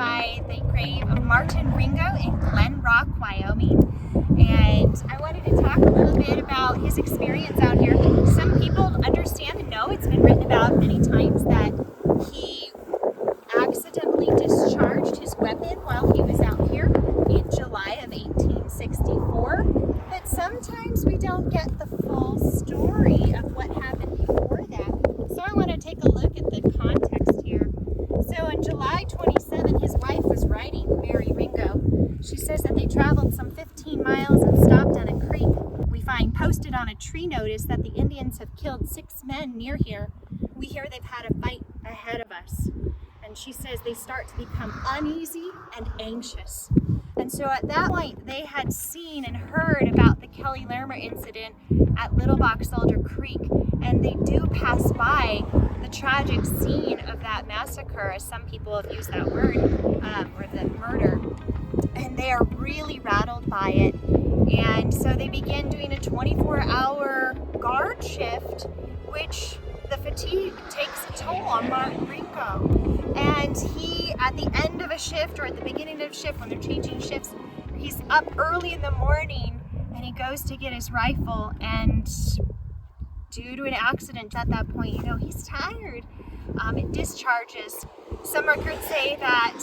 by the grave of Martin Ringo in Glen Rock, Wyoming. And I wanted to talk a little bit about his experience out here. Some people understand and know, it's been written about many times, that he accidentally discharged his weapon while he was out here in July of 1864. But sometimes we don't get the full story of what happened before that. So I want to take a look at the context here. So on July 27, his wife was writing, Mary Ringo. She says that they traveled some 15 miles and stopped on a creek. We find posted on a tree notice that the Indians have killed 6 men near here. We hear they've had a fight ahead of us. And she says they start to become uneasy and anxious. And so at that point, they had seen and heard about the Kelly-Larimer Incident at Little Box Elder Creek. And they do pass by the tragic scene of that massacre, as some people have used that word, or the murder. And they are really rattled by it. And so they begin doing a 24-hour guard shift, which the fatigue takes a toll on Martin Ringo. And he, at the end of a shift or at the beginning of a shift, when they're changing shifts, he's up early in the morning and he goes to get his rifle, and due to an accident at that point, he's tired. It discharges. Some records say that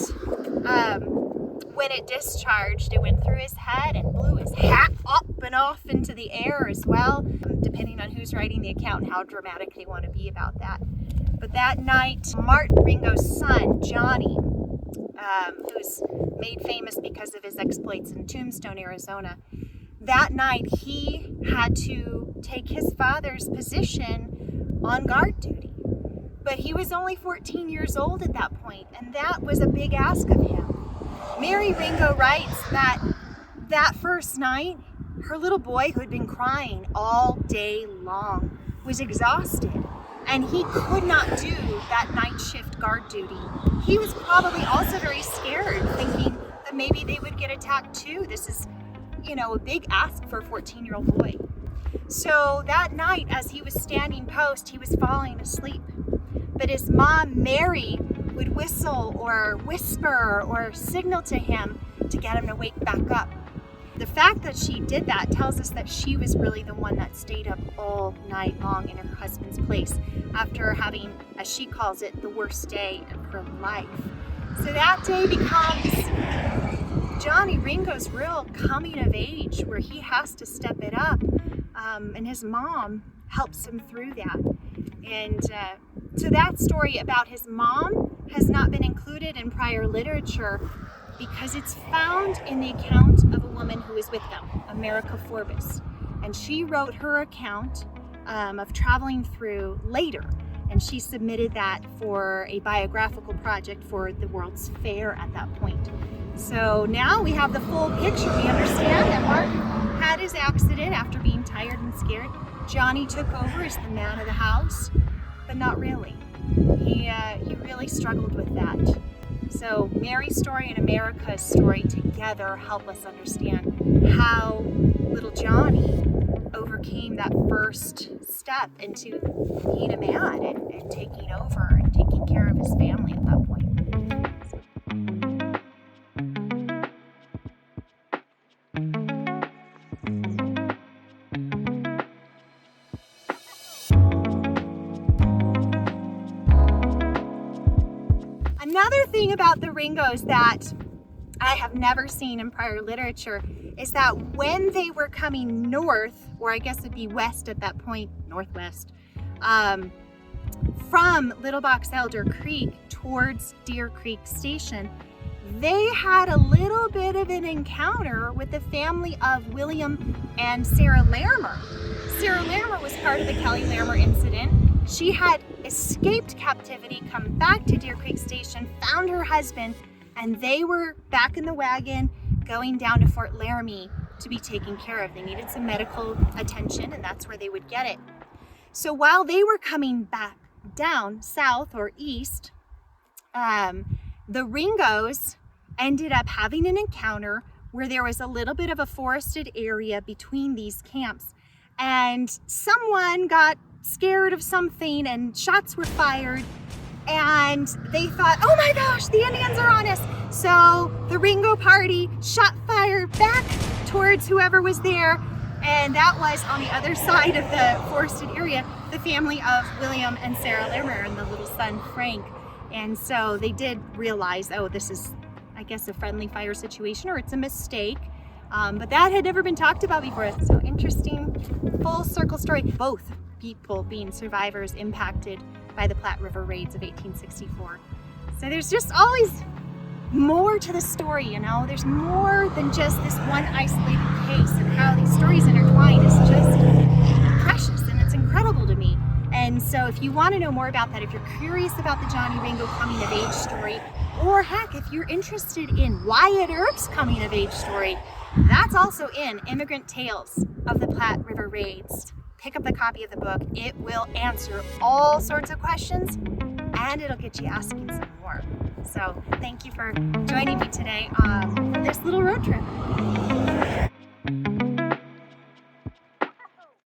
when it discharged, it went through his head and blew his hat up and off into the air as well, depending on who's writing the account and how dramatic they want to be about that. But that night, Martin Ringo's son, Johnny, who's made famous because of his exploits in Tombstone, Arizona, that night he had to take his father's position on guard duty. But he was only 14 years old at that point, and that was a big ask of him. Mary Ringo writes that first night, her little boy, who had been crying all day long, was exhausted, and he could not do that night shift guard duty. He was probably also very scared, thinking that maybe they would get attacked too. This is, a big ask for a 14-year-old boy. So that night, as he was standing post, he was falling asleep. But his mom, Mary, would whistle or whisper or signal to him to get him to wake back up. The fact that she did that tells us that she was really the one that stayed up all night long in her husband's place after having, as she calls it, the worst day of her life. So that day becomes Johnny Ringo's real coming of age, where he has to step it up, and his mom helps him through that. And so that story about his mom has not been included in prior literature because it's found in the account of a woman who was with them, America Forbes. And she wrote her account of traveling through later, and she submitted that for a biographical project for the World's Fair at that point. So now we have the full picture. We understand that Martin had his accident after being tired and scared. Johnny took over as the man of the house, but not really. He really struggled with that. So Mary's story and America's story together help us understand how little Johnny overcame that first step into being a man and taking over and taking care of his family at that point. Another thing about the Ringos that I have never seen in prior literature is that when they were coming north, or I guess it'd be west at that point, northwest, from Little Box Elder Creek towards Deer Creek Station, they had a little bit of an encounter with the family of William and Sarah Larimer. Sarah Larimer was part of the Kelly-Larimer Incident. She had escaped captivity, come back to Deer Creek Station, found her husband, and they were back in the wagon going down to Fort Laramie to be taken care of. They needed some medical attention, and that's where they would get it. So while they were coming back down south or east, the Ringos ended up having an encounter where there was a little bit of a forested area between these camps, and someone got scared of something and shots were fired, and they thought, oh my gosh, the Indians are on us. So the Ringo party shot fire back towards whoever was there, and that was on the other side of the forested area, the family of William and Sarah Larimer and the little son Frank. And so they did realize, oh, this is, I guess, a friendly fire situation, or it's a mistake. But that had never been talked about before. So interesting, full circle story. Both people being survivors impacted by the Platte River raids of 1864. So there's just always more to the story, you know? There's more than just this one isolated case, and how these stories intertwine is just precious, and it's incredible to me. And so if you want to know more about that, if you're curious about the Johnny Ringo coming of age story, or heck, if you're interested in Wyatt Earp's coming of age story, that's also in Immigrant Tales of the Platte River Raids. Pick up a copy of the book. It will answer all sorts of questions, and it'll get you asking some more. So thank you for joining me today on this little road trip.